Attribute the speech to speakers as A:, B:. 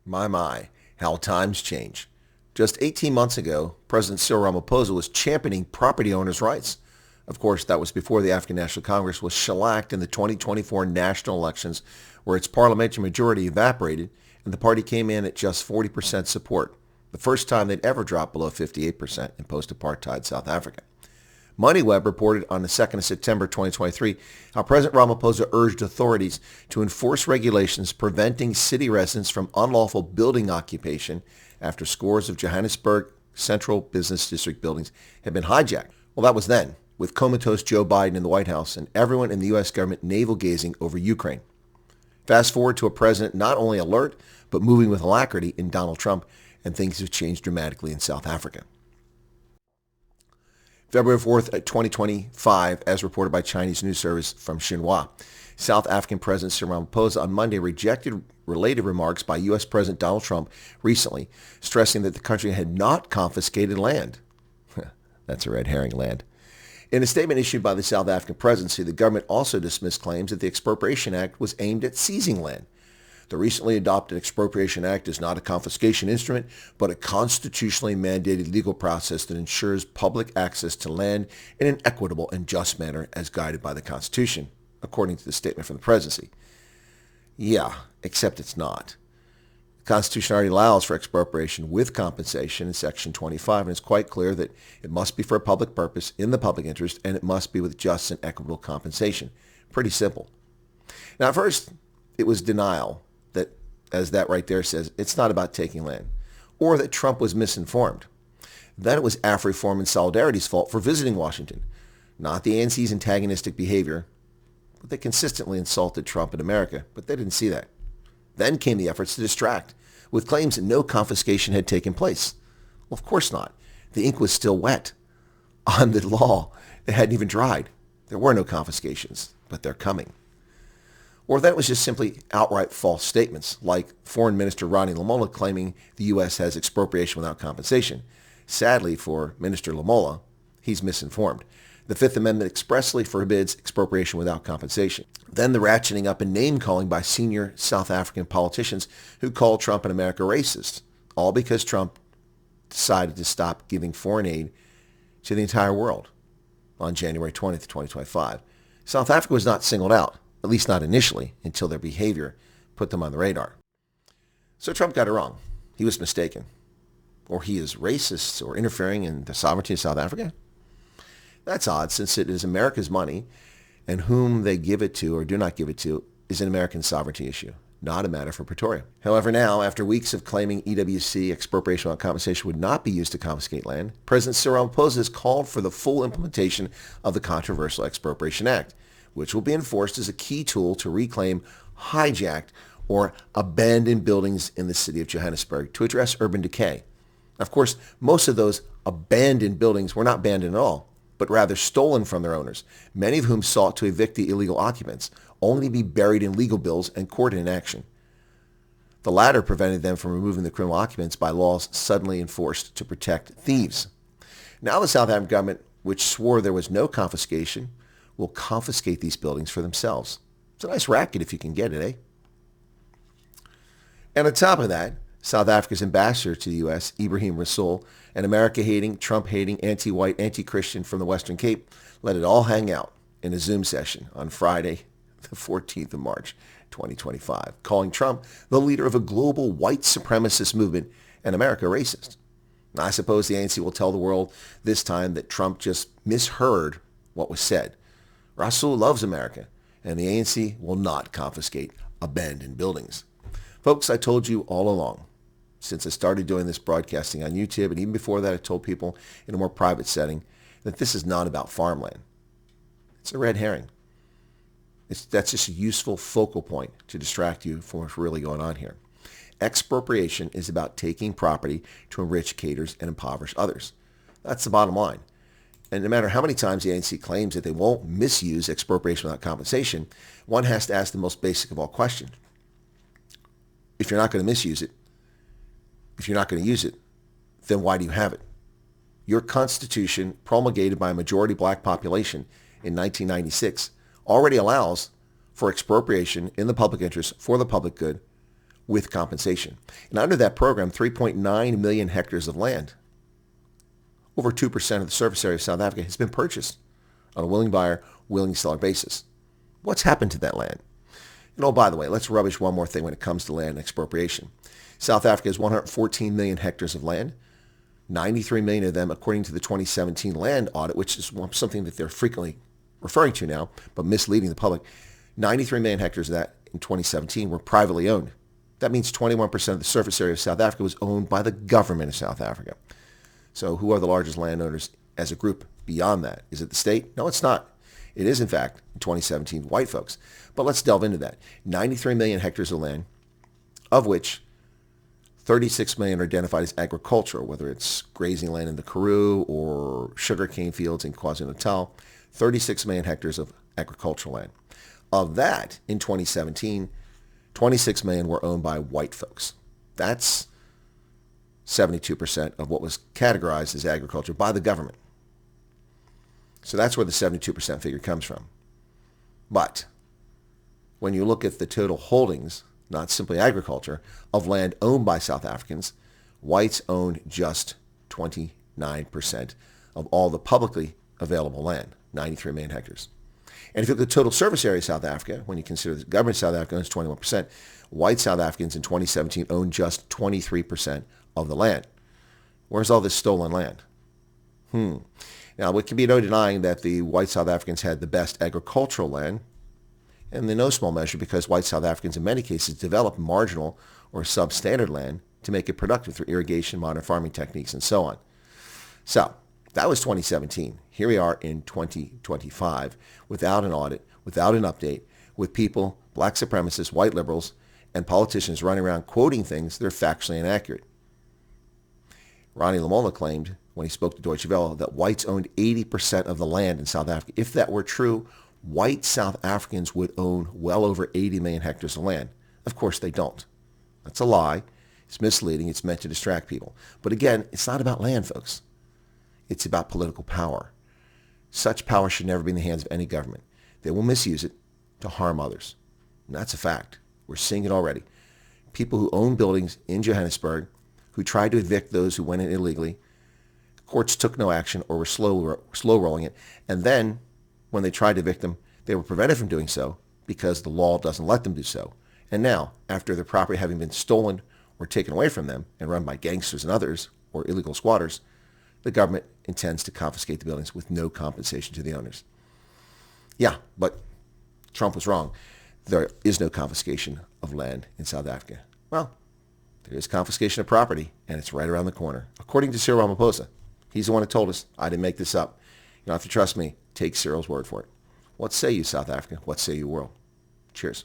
A: My, how times change. Just 18 months ago, President Cyril Ramaphosa was championing property owners' rights. Of course, that was before the African National Congress was shellacked in the 2024 national elections, where its parliamentary majority evaporated and the party came in at just 40% support, the first time they'd ever dropped below 58% in post-apartheid South Africa. MoneyWeb reported on the 2nd of September 2023 how President Ramaphosa urged authorities to enforce regulations preventing city residents from unlawful building occupation after scores of Johannesburg Central Business District buildings had been hijacked. Well, that was then, with comatose Joe Biden in the White House and everyone in the U.S. government navel-gazing over Ukraine. Fast forward to a president not only alert, but moving with alacrity in Donald Trump, and things have changed dramatically in South Africa. February 4th, 2025, as reported by Chinese news service from Xinhua, South African President Cyril Ramaphosa on Monday rejected related remarks by U.S. President Donald Trump recently, stressing that the country had not confiscated land. That's a red herring, land. In a statement issued by the South African presidency, the government also dismissed claims that the Expropriation Act was aimed at seizing land. The recently adopted Expropriation Act is not a confiscation instrument, but a constitutionally mandated legal process that ensures public access to land in an equitable and just manner as guided by the Constitution, according to the statement from the presidency. Yeah, except it's not. The Constitution already allows for expropriation with compensation in Section 25, and it's quite clear that it must be for a public purpose, in the public interest, and it must be with just and equitable compensation. Pretty simple. Now, at first, it was denial that, as that right there says, it's not about taking land, or that Trump was misinformed. Then it was AfriForum and Solidarity's fault for visiting Washington, not the ANC's antagonistic behavior. But they consistently insulted Trump and America, but they didn't see that. Then came the efforts to distract, with claims that no confiscation had taken place. Well, of course not. The ink was still wet on the law. It hadn't even dried. There were no confiscations, but they're coming. Or that was just simply outright false statements, like Foreign Minister Ronnie Lamola claiming the U.S. has expropriation without compensation. Sadly for Minister Lamola, he's misinformed. The Fifth Amendment expressly forbids expropriation without compensation. Then the ratcheting up and name-calling by senior South African politicians who called Trump and America racist, all because Trump decided to stop giving foreign aid to the entire world on January 20th, 2025. South Africa was not singled out, at least not initially, until their behavior put them on the radar. So Trump got it wrong. He was mistaken. Or he is racist or interfering in the sovereignty of South Africa? That's odd, since it is America's money, and whom they give it to or do not give it to is an American sovereignty issue, not a matter for Pretoria. However, now, after weeks of claiming EWC, expropriation without compensation, would not be used to confiscate land, President Cyril Ramaphosa has called for the full implementation of the controversial Expropriation Act, which will be enforced as a key tool to reclaim hijacked or abandoned buildings in the city of Johannesburg to address urban decay. Of course, most of those abandoned buildings were not abandoned at all, but rather stolen from their owners, many of whom sought to evict the illegal occupants, only to be buried in legal bills and court inaction. The latter prevented them from removing the criminal occupants by laws suddenly enforced to protect thieves. Now the South African government, which swore there was no confiscation, will confiscate these buildings for themselves. It's a nice racket if you can get it, eh? And on top of that, South Africa's ambassador to the U.S., Ibrahim Rasool, an America-hating, Trump-hating, anti-white, anti-Christian from the Western Cape, let it all hang out in a Zoom session on Friday, the 14th of March, 2025, calling Trump the leader of a global white supremacist movement and America racist. Now, I suppose the ANC will tell the world this time that Trump just misheard what was said. Rasool loves America, and the ANC will not confiscate abandoned buildings. Folks, I told you all along, since I started doing this broadcasting on YouTube, and even before that I told people in a more private setting, that this is not about farmland. It's a red herring. That's just a useful focal point to distract you from what's really going on here. Expropriation is about taking property to enrich, caters, and impoverish others. That's the bottom line. And no matter how many times the ANC claims that they won't misuse expropriation without compensation, one has to ask the most basic of all questions. If you're not going to misuse it, if you're not going to use it, then why do you have it? Your Constitution, promulgated by a majority black population in 1996, already allows for expropriation in the public interest for the public good with compensation. And under that program, 3.9 million hectares of land, over 2% of the surface area of South Africa, has been purchased on a willing buyer, willing seller basis. What's happened to that land? And oh, by the way, let's rubbish one more thing when it comes to land expropriation. South Africa has 114 million hectares of land, 93 million of them according to the 2017 land audit, which is something that they're frequently referring to now, but misleading the public. 93 million hectares of that in 2017 were privately owned. That means 21% of the surface area of South Africa was owned by the government of South Africa. So who are the largest landowners as a group beyond that? Is it the state? No, it's not. It is, in fact, in 2017, white folks. But let's delve into that. 93 million hectares of land, of which 36 million are identified as agricultural, whether it's grazing land in the Karoo or sugarcane fields in KwaZulu-Natal. 36 million hectares of agricultural land. Of that, in 2017, 26 million were owned by white folks. That's 72% of what was categorized as agriculture by the government. So that's where the 72% figure comes from. But when you look at the total holdings, not simply agriculture, of land owned by South Africans, whites owned just 29% of all the publicly available land, 93 million hectares. And if you look at the total surface area of South Africa, when you consider the government of South Africa owns 21%, white South Africans in 2017 owned just 23% of the land. Where's all this stolen land? Now, it can be no denying that the white South Africans had the best agricultural land, and in no small measure because white South Africans in many cases developed marginal or substandard land to make it productive through irrigation, modern farming techniques, and so on. So that was 2017. Here we are in 2025 without an audit, without an update, with people, black supremacists, white liberals, and politicians running around quoting things that are factually inaccurate. Ronnie Lamola claimed when he spoke to Deutsche Welle that whites owned 80% of the land in South Africa. If that were true, white South Africans would own well over 80 million hectares of land. Of course they don't. That's a lie. It's misleading. It's meant to distract people. But again, it's not about land, folks. It's about political power. Such power should never be in the hands of any government. They will misuse it to harm others. And that's a fact. We're seeing it already. People who own buildings in Johannesburg who tried to evict those who went in illegally, courts took no action or were slow rolling it. And then when they tried to evict them, they were prevented from doing so because the law doesn't let them do so. And now, after their property having been stolen or taken away from them and run by gangsters and others or illegal squatters, the government intends to confiscate the buildings with no compensation to the owners. Yeah, but Trump was wrong. There is no confiscation of land in South Africa. Well, there is confiscation of property, and it's right around the corner. According to Cyril Ramaphosa, he's the one who told us. I didn't make this up. You don't have to trust me. Take Cyril's word for it. What say you, South Africa? What say you, world? Cheers.